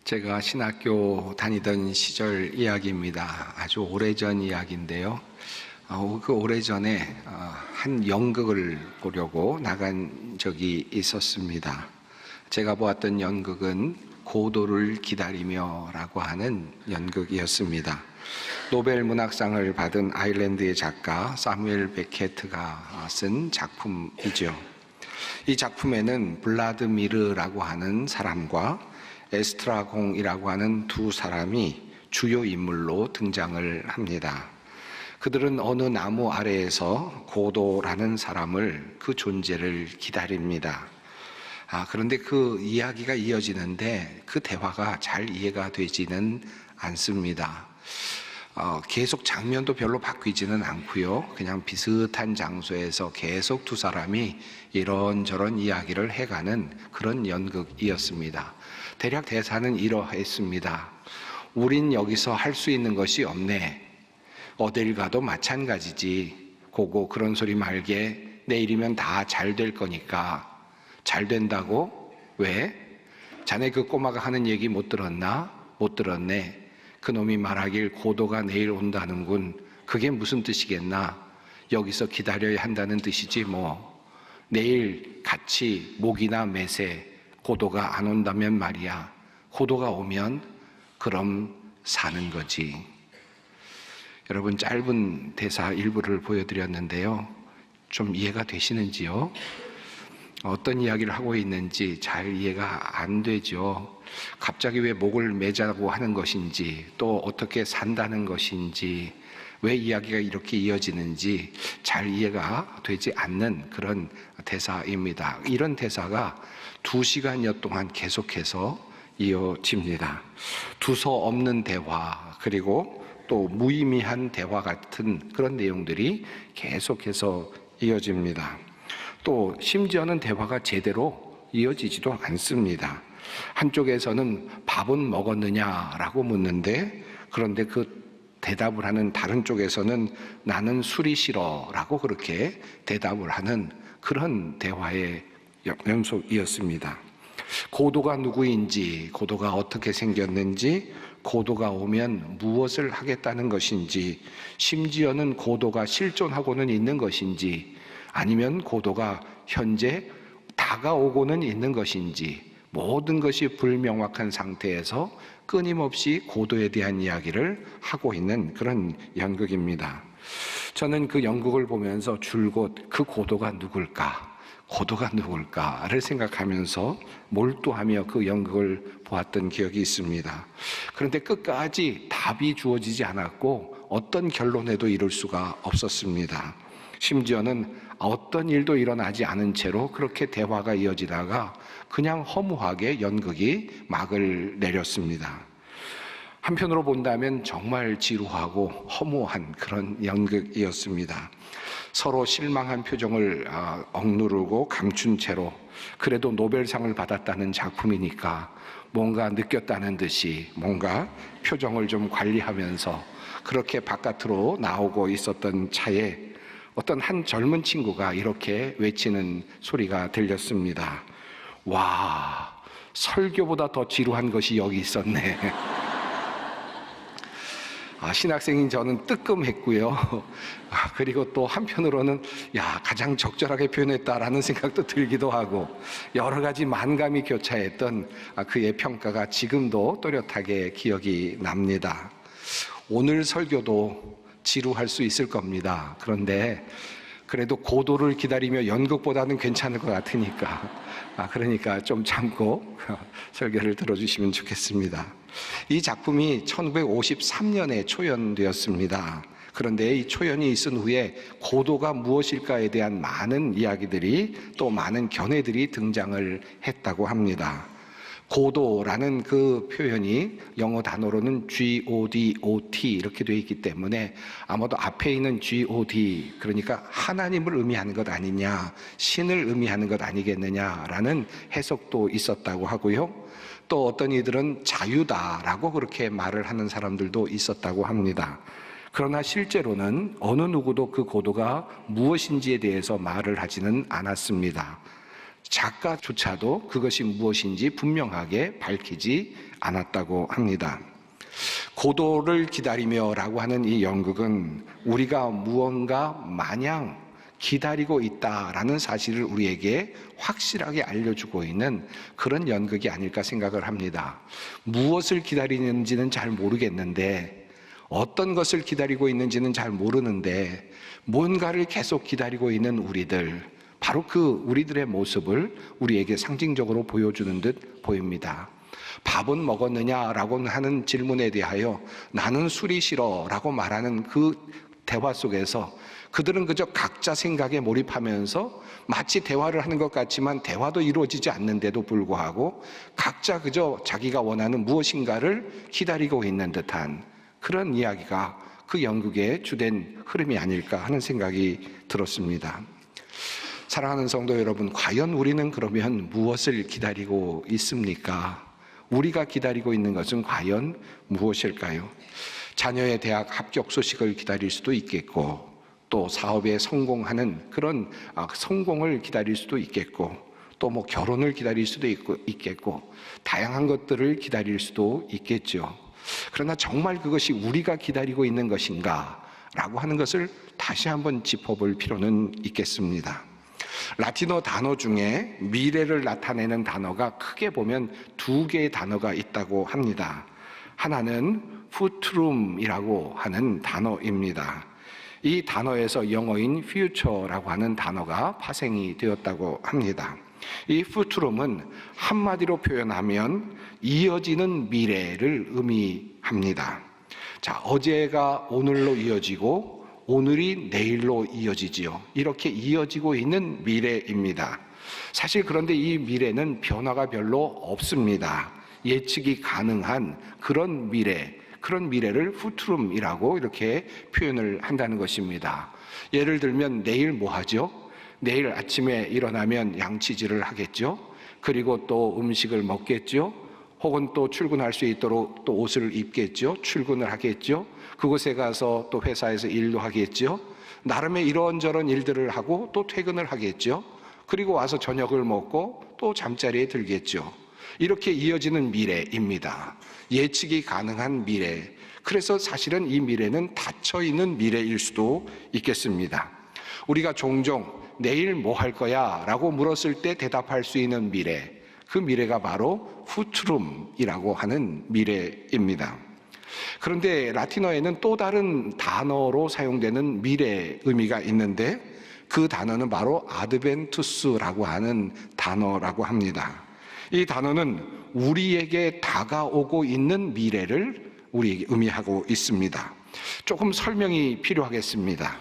제가 신학교 다니던 시절 이야기입니다. 아주 오래전 이야기인데요. 그 오래전에 한 연극을 보려고 나간 적이 있었습니다. 제가 보았던 연극은 고도를 기다리며 라고 하는 연극이었습니다. 노벨 문학상을 받은 아일랜드의 작가 사무엘 베케트가 쓴 작품이죠. 이 작품에는 블라드미르라고 하는 사람과 에스트라공이라고 하는 두 사람이 주요 인물로 등장을 합니다. 그들은 어느 나무 아래에서 고도라는 사람을, 그 존재를 기다립니다. 그런데 그 이야기가 이어지는데 그 대화가 잘 이해가 되지는 않습니다. 계속 장면도 별로 바뀌지는 않고요. 그냥 비슷한 장소에서 계속 두 사람이 이런저런 이야기를 해가는 그런 연극이었습니다. 대략 대사는 이러했습니다. 우린 여기서 할 수 있는 것이 없네. 어딜 가도 마찬가지지. 고고 그런 소리 말게. 내일이면 다 잘 될 거니까. 잘 된다고? 왜? 자네 그 꼬마가 하는 얘기 못 들었나? 못 들었네. 그놈이 말하길 고도가 내일 온다는군. 그게 무슨 뜻이겠나? 여기서 기다려야 한다는 뜻이지 뭐. 내일 같이 목이나 매세 고도가 안 온다면 말이야. 고도가 오면 그럼 사는 거지. 여러분, 짧은 대사 일부를 보여드렸는데요. 좀 이해가 되시는지요? 어떤 이야기를 하고 있는지 잘 이해가 안 되죠. 갑자기 왜 목을 매자고 하는 것인지, 또 어떻게 산다는 것인지, 왜 이야기가 이렇게 이어지는지 잘 이해가 되지 않는 그런 대사입니다. 이런 대사가 2시간여 동안 계속해서 이어집니다. 두서 없는 대화, 그리고 또 무의미한 대화 같은 그런 내용들이 계속해서 이어집니다. 또 심지어는 대화가 제대로 이어지지도 않습니다. 한쪽에서는 밥은 먹었느냐라고 묻는데, 그런데 그 대답을 하는 다른 쪽에서는 나는 술이 싫어라고 그렇게 대답을 하는 그런 대화의 연속이었습니다. 고도가 누구인지, 고도가 어떻게 생겼는지, 고도가 오면 무엇을 하겠다는 것인지, 심지어는 고도가 실존하고는 있는 것인지, 아니면 고도가 현재 다가오고는 있는 것인지, 모든 것이 불명확한 상태에서 끊임없이 고도에 대한 이야기를 하고 있는 그런 연극입니다. 저는 그 연극을 보면서 줄곧 그 고도가 누굴까? 고도가 누굴까를 생각하면서 몰두하며 그 연극을 보았던 기억이 있습니다. 그런데 끝까지 답이 주어지지 않았고 어떤 결론에도 이를 수가 없었습니다. 심지어는 어떤 일도 일어나지 않은 채로 그렇게 대화가 이어지다가 그냥 허무하게 연극이 막을 내렸습니다. 한편으로 본다면 정말 지루하고 허무한 그런 연극이었습니다. 서로 실망한 표정을 억누르고 감춘 채로, 그래도 노벨상을 받았다는 작품이니까 뭔가 느꼈다는 듯이 뭔가 표정을 좀 관리하면서 그렇게 바깥으로 나오고 있었던 차에 어떤 한 젊은 친구가 이렇게 외치는 소리가 들렸습니다. 와, 설교보다 더 지루한 것이 여기 있었네. 신학생인 저는 뜨끔했고요. 그리고 또 한편으로는 가장 적절하게 표현했다라는 생각도 들기도 하고, 여러 가지 만감이 교차했던 그의 평가가 지금도 또렷하게 기억이 납니다. 오늘 설교도 지루할 수 있을 겁니다. 그런데 그래도 고도를 기다리며 연극보다는 괜찮을 것 같으니까 그러니까 좀 참고 설교를 들어주시면 좋겠습니다. 이 작품이 1953년에 초연되었습니다. 그런데 이 초연이 있은 후에 고도가 무엇일까에 대한 많은 이야기들이, 또 많은 견해들이 등장을 했다고 합니다. 고도라는 그 표현이 영어 단어로는 G-O-D-O-T 이렇게 되어 있기 때문에 아마도 앞에 있는 G-O-D, 그러니까 하나님을 의미하는 것 아니냐, 신을 의미하는 것 아니겠느냐라는 해석도 있었다고 하고요. 또 어떤 이들은 자유다라고 그렇게 말을 하는 사람들도 있었다고 합니다. 그러나 실제로는 어느 누구도 그 고도가 무엇인지에 대해서 말을 하지는 않았습니다. 작가조차도 그것이 무엇인지 분명하게 밝히지 않았다고 합니다. 고도를 기다리며라고 하는 이 연극은 우리가 무언가 마냥 기다리고 있다라는 사실을 우리에게 확실하게 알려주고 있는 그런 연극이 아닐까 생각을 합니다. 무엇을 기다리는지는 잘 모르겠는데, 어떤 것을 기다리고 있는지는 잘 모르는데 뭔가를 계속 기다리고 있는 우리들, 바로 그 우리들의 모습을 우리에게 상징적으로 보여주는 듯 보입니다. 밥은 먹었느냐라고 하는 질문에 대하여 나는 술이 싫어라고 말하는 그 대화 속에서 그들은 그저 각자 생각에 몰입하면서 마치 대화를 하는 것 같지만 대화도 이루어지지 않는데도 불구하고 각자 그저 자기가 원하는 무엇인가를 기다리고 있는 듯한 그런 이야기가 그 연극의 주된 흐름이 아닐까 하는 생각이 들었습니다. 사랑하는 성도 여러분, 과연 우리는 그러면 무엇을 기다리고 있습니까? 우리가 기다리고 있는 것은 과연 무엇일까요? 자녀의 대학 합격 소식을 기다릴 수도 있겠고, 또 사업에 성공하는 그런 성공을 기다릴 수도 있겠고, 또 뭐 결혼을 기다릴 수도 있겠고, 다양한 것들을 기다릴 수도 있겠죠. 그러나 정말 그것이 우리가 기다리고 있는 것인가? 라고 하는 것을 다시 한번 짚어볼 필요는 있겠습니다. 라틴어 단어 중에 미래를 나타내는 단어가 크게 보면 두 개의 단어가 있다고 합니다. 하나는 futurum이라고 하는 단어입니다. 이 단어에서 영어인 future라고 하는 단어가 파생이 되었다고 합니다. 이 futurum은 한마디로 표현하면 이어지는 미래를 의미합니다. 자, 어제가 오늘로 이어지고 오늘이 내일로 이어지지요. 이렇게 이어지고 있는 미래입니다. 사실 그런데 이 미래는 변화가 별로 없습니다. 예측이 가능한 그런 미래, 그런 미래를 futurum이라고 이렇게 표현을 한다는 것입니다. 예를 들면 내일 뭐 하죠? 내일 아침에 일어나면 양치질을 하겠죠. 그리고 또 음식을 먹겠죠. 혹은 또 출근할 수 있도록 또 옷을 입겠죠. 출근을 하겠죠. 그곳에 가서 또 회사에서 일도 하겠죠. 나름의 이런저런 일들을 하고 또 퇴근을 하겠죠. 그리고 와서 저녁을 먹고 또 잠자리에 들겠죠. 이렇게 이어지는 미래입니다. 예측이 가능한 미래. 그래서 사실은 이 미래는 닫혀있는 미래일 수도 있겠습니다. 우리가 종종 내일 뭐 할 거야? 라고 물었을 때 대답할 수 있는 미래. 그 미래가 바로 futurum이라고 하는 미래입니다. 그런데 라틴어에는 또 다른 단어로 사용되는 미래 의미가 있는데 그 단어는 바로 adventus라고 하는 단어라고 합니다. 이 단어는 우리에게 다가오고 있는 미래를 우리에게 의미하고 있습니다. 조금 설명이 필요하겠습니다.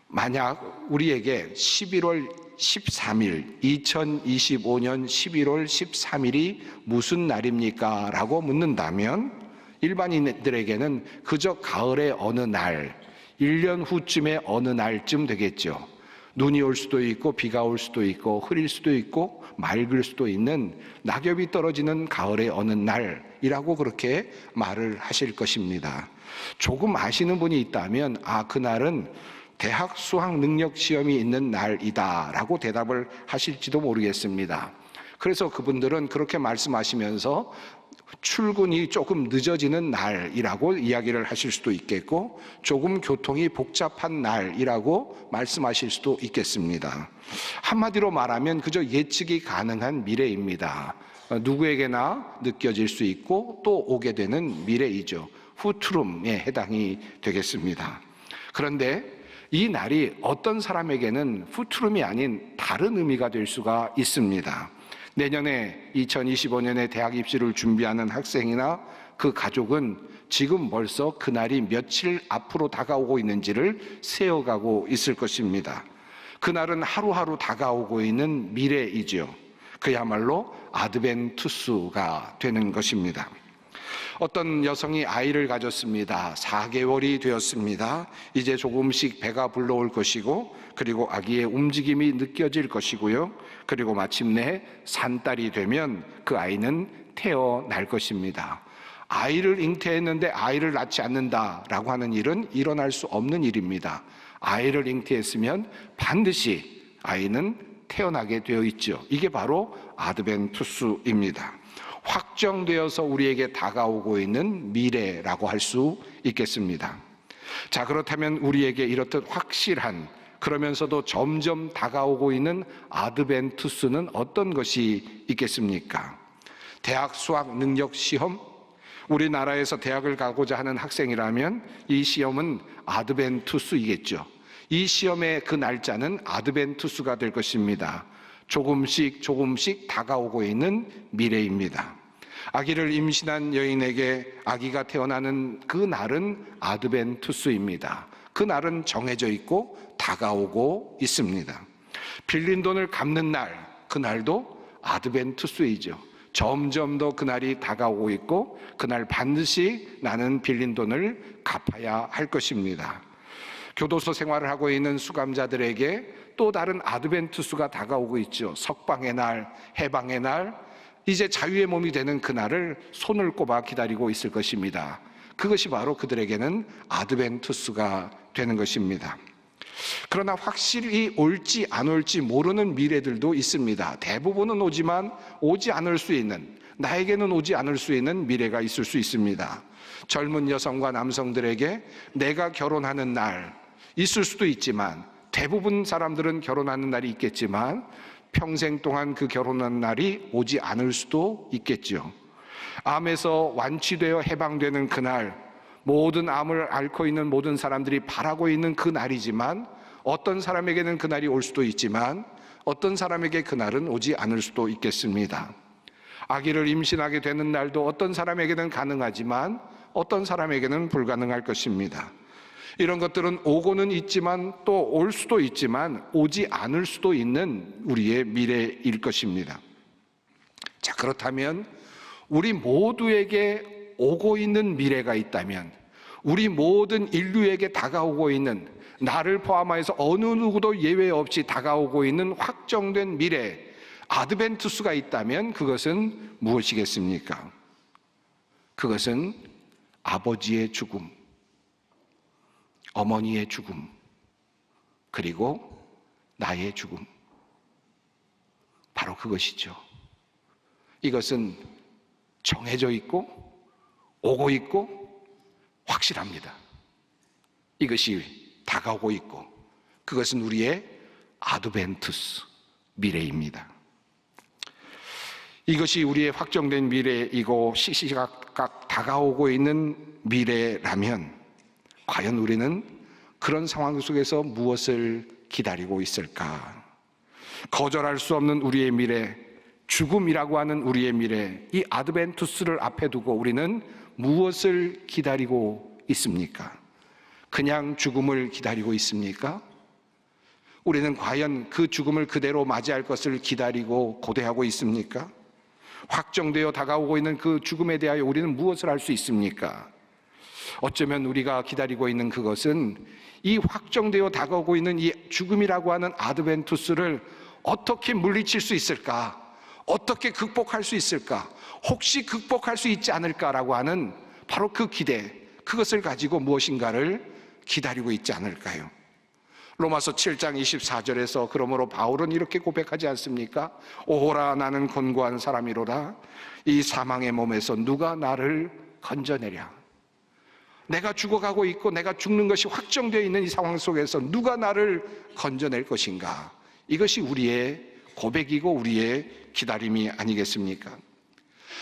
만약 우리에게 11월 13일, 2025년 11월 13일이 무슨 날입니까? 라고 묻는다면 일반인들에게는 그저 가을의 어느 날, 1년 후쯤의 어느 날쯤 되겠죠. 눈이 올 수도 있고 비가 올 수도 있고 흐릴 수도 있고 맑을 수도 있는 낙엽이 떨어지는 가을의 어느 날이라고 그렇게 말을 하실 것입니다. 조금 아시는 분이 있다면 그날은 대학 수학 능력 시험이 있는 날이다라고 대답을 하실지도 모르겠습니다. 그래서 그분들은 그렇게 말씀하시면서 출근이 조금 늦어지는 날이라고 이야기를 하실 수도 있겠고 조금 교통이 복잡한 날이라고 말씀하실 수도 있겠습니다. 한마디로 말하면 그저 예측이 가능한 미래입니다. 누구에게나 느껴질 수 있고 또 오게 되는 미래이죠. futurum에 해당이 되겠습니다. 그런데 이 날이 어떤 사람에게는 futurum이 아닌 다른 의미가 될 수가 있습니다. 내년에 2025년에 대학 입시를 준비하는 학생이나 그 가족은 지금 벌써 그날이 며칠 앞으로 다가오고 있는지를 세어가고 있을 것입니다. 그날은 하루하루 다가오고 있는 미래이죠. 그야말로 아드벤투스가 되는 것입니다. 어떤 여성이 아이를 가졌습니다. 4개월이 되었습니다. 이제 조금씩 배가 불러올 것이고, 그리고 아기의 움직임이 느껴질 것이고요. 그리고 마침내 산딸이 되면 그 아이는 태어날 것입니다. 아이를 잉태했는데 아이를 낳지 않는다라고 하는 일은 일어날 수 없는 일입니다. 아이를 잉태했으면 반드시 아이는 태어나게 되어 있죠. 이게 바로 아드벤투스입니다. 확정되어서 우리에게 다가오고 있는 미래라고 할 수 있겠습니다. 자, 그렇다면 우리에게 이렇듯 확실한, 그러면서도 점점 다가오고 있는 아드벤투스는 어떤 것이 있겠습니까? 대학 수학 능력 시험, 우리나라에서 대학을 가고자 하는 학생이라면 이 시험은 아드벤투스이겠죠. 이 시험의 그 날짜는 아드벤투스가 될 것입니다. 조금씩 다가오고 있는 미래입니다. 아기를 임신한 여인에게 아기가 태어나는 그 날은 아드벤투스입니다. 그 날은 정해져 있고 다가오고 있습니다. 빌린 돈을 갚는 날, 그 날도 아드벤투스이죠. 점점 더 그날이 다가오고 있고 그날 반드시 나는 빌린 돈을 갚아야 할 것입니다. 교도소 생활을 하고 있는 수감자들에게 또 다른 아드벤투스가 다가오고 있죠. 석방의 날, 해방의 날, 이제 자유의 몸이 되는 그날을 손을 꼽아 기다리고 있을 것입니다. 그것이 바로 그들에게는 아드벤투스가 되는 것입니다. 그러나 확실히 올지 안 올지 모르는 미래들도 있습니다. 대부분은 오지만 오지 않을 수 있는, 나에게는 오지 않을 수 있는 미래가 있을 수 있습니다. 젊은 여성과 남성들에게 내가 결혼하는 날 있을 수도 있지만, 대부분 사람들은 결혼하는 날이 있겠지만 평생 동안 그 결혼하는 날이 오지 않을 수도 있겠죠. 암에서 완치되어 해방되는 그날, 모든 암을 앓고 있는 모든 사람들이 바라고 있는 그 날이지만 어떤 사람에게는 그날이 올 수도 있지만 어떤 사람에게 그날은 오지 않을 수도 있겠습니다. 아기를 임신하게 되는 날도 어떤 사람에게는 가능하지만 어떤 사람에게는 불가능할 것입니다. 이런 것들은 오고는 있지만 또 올 수도 있지만 오지 않을 수도 있는 우리의 미래일 것입니다. 자, 그렇다면 우리 모두에게 오고 있는 미래가 있다면, 우리 모든 인류에게 다가오고 있는, 나를 포함해서 어느 누구도 예외 없이 다가오고 있는 확정된 미래, 아드벤투스가 있다면 그것은 무엇이겠습니까? 그것은 아버지의 죽음, 어머니의 죽음, 그리고 나의 죽음, 바로 그것이죠. 이것은 정해져 있고 오고 있고 확실합니다. 이것이 다가오고 있고 그것은 우리의 아드벤투스, 미래입니다. 이것이 우리의 확정된 미래이고 시시각각 다가오고 있는 미래라면 과연 우리는 그런 상황 속에서 무엇을 기다리고 있을까? 거절할 수 없는 우리의 미래, 죽음이라고 하는 우리의 미래, 이 아드벤투스를 앞에 두고 우리는 무엇을 기다리고 있습니까? 그냥 죽음을 기다리고 있습니까? 우리는 과연 그 죽음을 그대로 맞이할 것을 기다리고 고대하고 있습니까? 확정되어 다가오고 있는 그 죽음에 대하여 우리는 무엇을 할 수 있습니까? 어쩌면 우리가 기다리고 있는 그것은 이 확정되어 다가오고 있는 이 죽음이라고 하는 아드벤투스를 어떻게 물리칠 수 있을까? 어떻게 극복할 수 있을까? 혹시 극복할 수 있지 않을까라고 하는 바로 그 기대, 그것을 가지고 무엇인가를 기다리고 있지 않을까요? 로마서 7장 24절에서 그러므로 바울은 이렇게 고백하지 않습니까? 오호라, 나는 곤고한 사람이로다. 이 사망의 몸에서 누가 나를 건져내랴. 내가 죽어가고 있고 내가 죽는 것이 확정되어 있는 이 상황 속에서 누가 나를 건져낼 것인가? 이것이 우리의 고백이고 우리의 기다림이 아니겠습니까?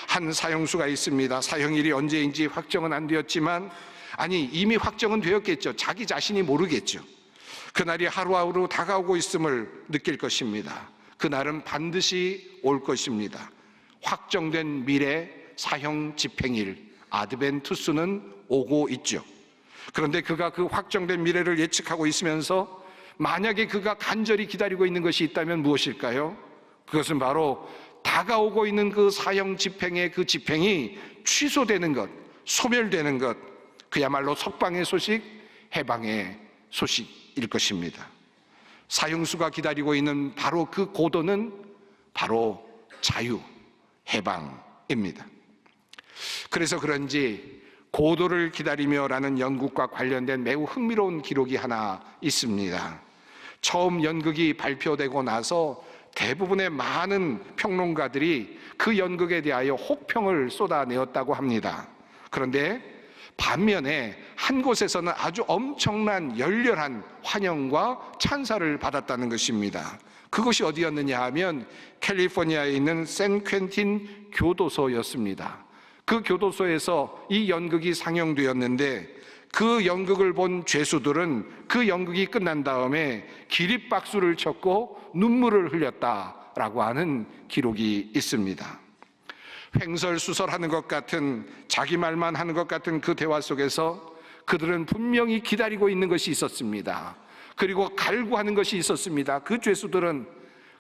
한 사형수가 있습니다. 사형일이 언제인지 확정은 안 되었지만, 아니 이미 확정은 되었겠죠. 자기 자신이 모르겠죠. 그날이 하루하루 다가오고 있음을 느낄 것입니다. 그날은 반드시 올 것입니다. 확정된 미래 사형 집행일 아드벤투스는 오고 있죠. 그런데 그가 그 확정된 미래를 예측하고 있으면서 만약에 그가 간절히 기다리고 있는 것이 있다면 무엇일까요? 그것은 바로 다가오고 있는 그 사형 집행의 그 집행이 취소되는 것, 소멸되는 것, 그야말로 석방의 소식, 해방의 소식일 것입니다. 사형수가 기다리고 있는 바로 그 고도는 바로 자유, 해방입니다. 그래서 그런지 고도를 기다리며라는 연극과 관련된 매우 흥미로운 기록이 하나 있습니다. 처음 연극이 발표되고 나서 대부분의 많은 평론가들이 그 연극에 대하여 혹평을 쏟아내었다고 합니다. 그런데 반면에 한 곳에서는 아주 엄청난 열렬한 환영과 찬사를 받았다는 것입니다. 그것이 어디였느냐 하면 캘리포니아에 있는 샌퀸틴 교도소였습니다. 그 교도소에서 이 연극이 상영되었는데 그 연극을 본 죄수들은 그 연극이 끝난 다음에 기립박수를 쳤고 눈물을 흘렸다라고 하는 기록이 있습니다. 횡설수설하는 것 같은, 자기 말만 하는 것 같은 그 대화 속에서 그들은 분명히 기다리고 있는 것이 있었습니다. 그리고 갈구하는 것이 있었습니다. 그 죄수들은,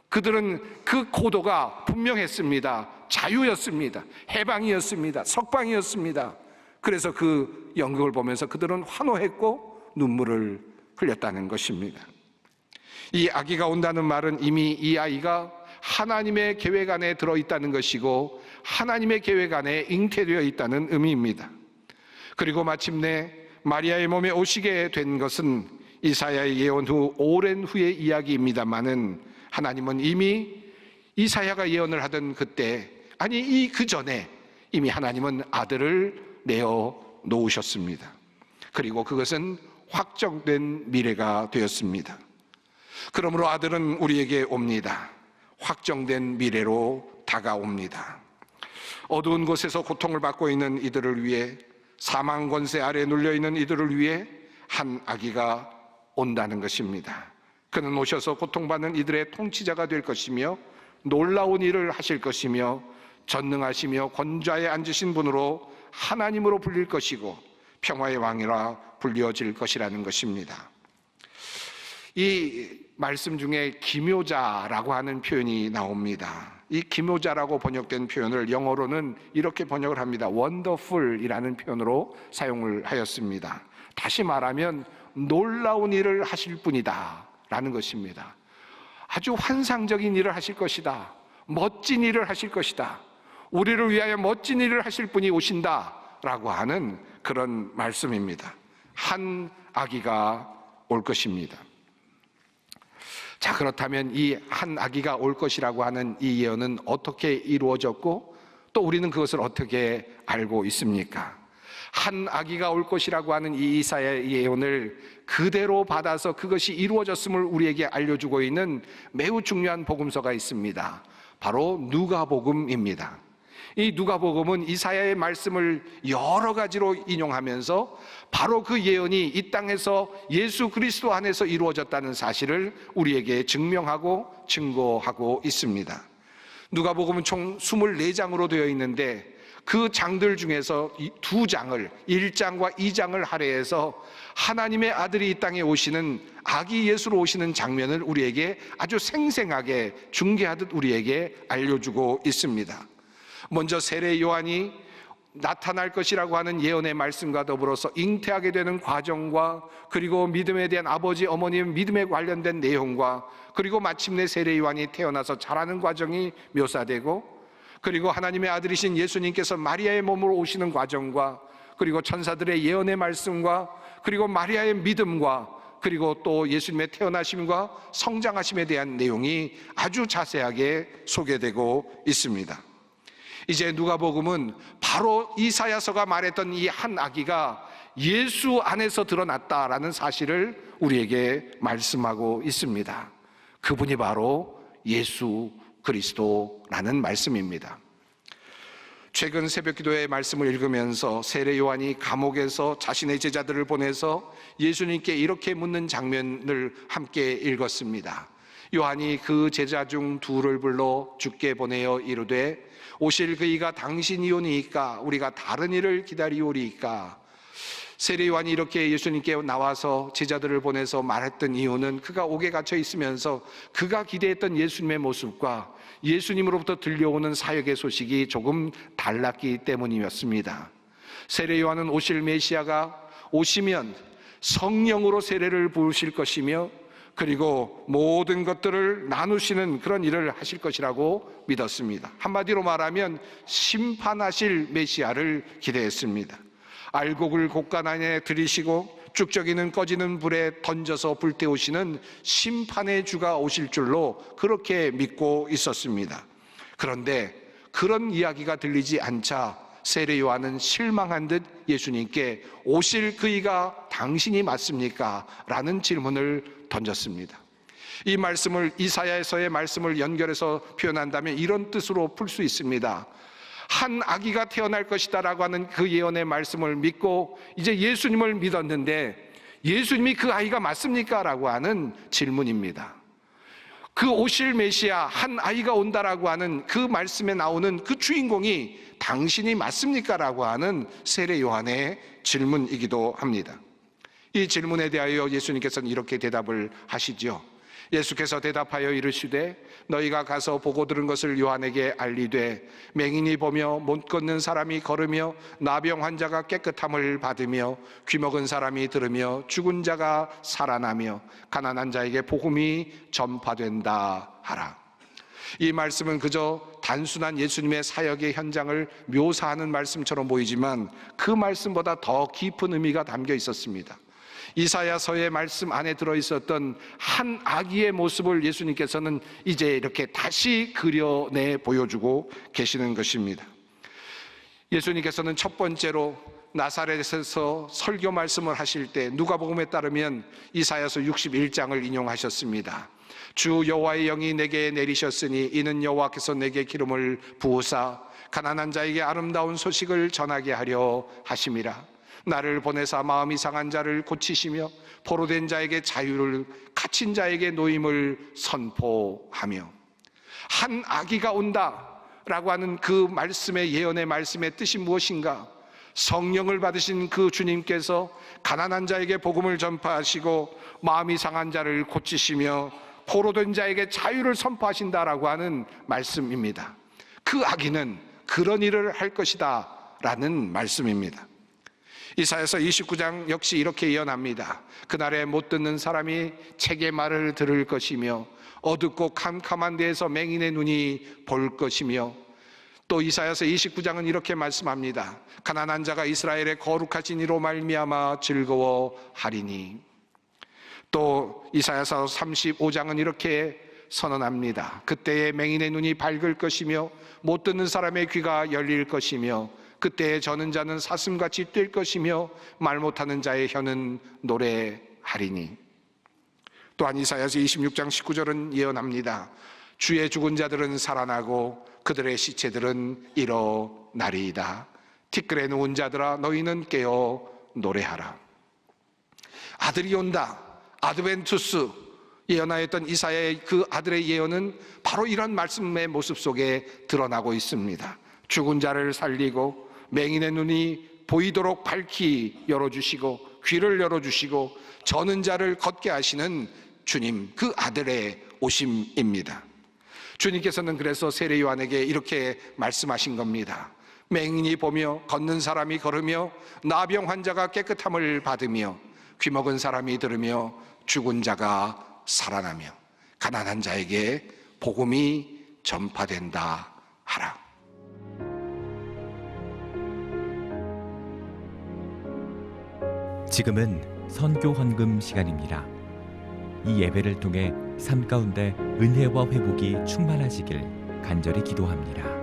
그들은 그 고도가 분명했습니다. 자유였습니다. 해방이었습니다. 석방이었습니다. 그래서 그 연극을 보면서 그들은 환호했고 눈물을 흘렸다는 것입니다. 이 아기가 온다는 말은 이미 이 아이가 하나님의 계획 안에 들어있다는 것이고 하나님의 계획 안에 잉태되어 있다는 의미입니다. 그리고 마침내 마리아의 몸에 오시게 된 것은 이사야의 예언 후 오랜 후의 이야기입니다마는 하나님은 이미 이사야가 예언을 하던 그때, 아니 그 전에 이미 하나님은 아들을 내어 놓으셨습니다. 그리고 그것은 확정된 미래가 되었습니다. 그러므로 아들은 우리에게 옵니다. 확정된 미래로 다가옵니다. 어두운 곳에서 고통을 받고 있는 이들을 위해, 사망 권세 아래 눌려있는 이들을 위해 한 아기가 온다는 것입니다. 그는 오셔서 고통받는 이들의 통치자가 될 것이며 놀라운 일을 하실 것이며 전능하시며 권좌에 앉으신 분으로 하나님으로 불릴 것이고 평화의 왕이라 불려질 것이라는 것입니다. 이 말씀 중에 기묘자라고 하는 표현이 나옵니다. 이 기묘자라고 번역된 표현을 영어로는 이렇게 번역을 합니다. wonderful이라는 표현으로 사용을 하였습니다. 다시 말하면 놀라운 일을 하실 분이다 라는 것입니다. 아주 환상적인 일을 하실 것이다. 멋진 일을 하실 것이다. 우리를 위하여 멋진 일을 하실 분이 오신다 라고 하는 그런 말씀입니다. 한 아기가 올 것입니다. 자, 그렇다면 이 한 아기가 올 것이라고 하는 이 예언은 어떻게 이루어졌고 또 우리는 그것을 어떻게 알고 있습니까? 한 아기가 올 것이라고 하는 이 이사야의 예언을 그대로 받아서 그것이 이루어졌음을 우리에게 알려주고 있는 매우 중요한 복음서가 있습니다. 바로 누가복음입니다. 이 누가복음은 이사야의 말씀을 여러 가지로 인용하면서 바로 그 예언이 이 땅에서 예수 그리스도 안에서 이루어졌다는 사실을 우리에게 증명하고 증거하고 있습니다. 누가복음은 총 24장으로 되어 있는데 그 장들 중에서 이 2장을, 1장과 2장을 할애해서 하나님의 아들이 이 땅에 오시는, 아기 예수로 오시는 장면을 우리에게 아주 생생하게 중계하듯 우리에게 알려주고 있습니다. 먼저 세례 요한이 나타날 것이라고 하는 예언의 말씀과 더불어서 잉태하게 되는 과정과, 그리고 믿음에 대한 아버지 어머니의 믿음에 관련된 내용과, 그리고 마침내 세례 요한이 태어나서 자라는 과정이 묘사되고, 그리고 하나님의 아들이신 예수님께서 마리아의 몸으로 오시는 과정과, 그리고 천사들의 예언의 말씀과, 그리고 마리아의 믿음과, 그리고 또 예수님의 태어나심과 성장하심에 대한 내용이 아주 자세하게 소개되고 있습니다. 이제 누가복음은 바로 이사야서가 말했던 이 한 아기가 예수 안에서 드러났다라는 사실을 우리에게 말씀하고 있습니다. 그분이 바로 예수 그리스도라는 말씀입니다. 최근 새벽기도의 말씀을 읽으면서 세례 요한이 감옥에서 자신의 제자들을 보내서 예수님께 이렇게 묻는 장면을 함께 읽었습니다. 요한이 그 제자 중 둘을 불러 주께 보내어 이르되 오실 그이가 당신이오니이까 우리가 다른 이를 기다리오리이까. 세례 요한이 이렇게 예수님께 나와서 제자들을 보내서 말했던 이유는 그가 옥에 갇혀 있으면서 그가 기대했던 예수님의 모습과 예수님으로부터 들려오는 사역의 소식이 조금 달랐기 때문이었습니다. 세례 요한은 오실 메시아가 오시면 성령으로 세례를 부으실 것이며 그리고 모든 것들을 나누시는 그런 일을 하실 것이라고 믿었습니다. 한마디로 말하면 심판하실 메시아를 기대했습니다. 알곡을 곡간 안에 들이시고 쭉저기는 꺼지는 불에 던져서 불태우시는 심판의 주가 오실 줄로 그렇게 믿고 있었습니다. 그런데 그런 이야기가 들리지 않자 세례 요한은 실망한 듯 예수님께 오실 그이가 당신이 맞습니까? 라는 질문을 던졌습니다. 이 말씀을 이사야에서의 말씀을 연결해서 표현한다면 이런 뜻으로 풀 수 있습니다. 한 아기가 태어날 것이다 라고 하는 그 예언의 말씀을 믿고 이제 예수님을 믿었는데 예수님이 그 아이가 맞습니까? 라고 하는 질문입니다. 그 오실 메시아 한 아이가 온다라고 하는 그 말씀에 나오는 그 주인공이 당신이 맞습니까? 라고 하는 세례 요한의 질문이기도 합니다. 이 질문에 대하여 예수님께서는 이렇게 대답을 하시죠. 예수께서 대답하여 이르시되 너희가 가서 보고 들은 것을 요한에게 알리되 맹인이 보며 못 걷는 사람이 걸으며 나병 환자가 깨끗함을 받으며 귀먹은 사람이 들으며 죽은 자가 살아나며 가난한 자에게 복음이 전파된다 하라. 이 말씀은 그저 단순한 예수님의 사역의 현장을 묘사하는 말씀처럼 보이지만 그 말씀보다 더 깊은 의미가 담겨 있었습니다. 이사야서의 말씀 안에 들어있었던 한 아기의 모습을 예수님께서는 이제 이렇게 다시 그려내 보여주고 계시는 것입니다. 예수님께서는 첫 번째로 나사렛에서 설교 말씀을 하실 때 누가복음에 따르면 이사야서 61장을 인용하셨습니다. 주 여호와의 영이 내게 내리셨으니 이는 여호와께서 내게 기름을 부으사 가난한 자에게 아름다운 소식을 전하게 하려 하심이라. 나를 보내사 마음이 상한 자를 고치시며 포로된 자에게 자유를, 갇힌 자에게 노임을 선포하며. 한 아기가 온다라고 하는 그 말씀의 예언의 말씀의 뜻이 무엇인가? 성령을 받으신 그 주님께서 가난한 자에게 복음을 전파하시고 마음이 상한 자를 고치시며 포로된 자에게 자유를 선포하신다라고 하는 말씀입니다. 그 아기는 그런 일을 할 것이다 라는 말씀입니다. 이사야서 29장 역시 이렇게 예언합니다. 그날에 못 듣는 사람이 책의 말을 들을 것이며 어둡고 캄캄한 데에서 맹인의 눈이 볼 것이며, 또 이사야서 29장은 이렇게 말씀합니다. 가난한 자가 이스라엘의 거룩하신 이로 말미암아 즐거워하리니. 또 이사야서 35장은 이렇게 선언합니다. 그때에 맹인의 눈이 밝을 것이며 못 듣는 사람의 귀가 열릴 것이며 그때에 저는 자는 사슴같이 뛸 것이며 말 못하는 자의 혀는 노래하리니. 또한 이사야서 26장 19절은 예언합니다. 주의 죽은 자들은 살아나고 그들의 시체들은 일어나리이다. 티끌에 누운 자들아 너희는 깨어 노래하라. 아들이 온다, 아드벤투스 예언하였던 이사야의 그 아들의 예언은 바로 이런 말씀의 모습 속에 드러나고 있습니다. 죽은 자를 살리고 맹인의 눈이 보이도록 밝히 열어주시고 귀를 열어주시고 저는 자를 걷게 하시는 주님, 그 아들의 오심입니다. 주님께서는 그래서 세례 요한에게 이렇게 말씀하신 겁니다. 맹인이 보며 걷는 사람이 걸으며 나병 환자가 깨끗함을 받으며 귀먹은 사람이 들으며 죽은 자가 살아나며 가난한 자에게 복음이 전파된다 하라. 지금은 선교 헌금 시간입니다. 이 예배를 통해 삶 가운데 은혜와 회복이 충만하시길 간절히 기도합니다.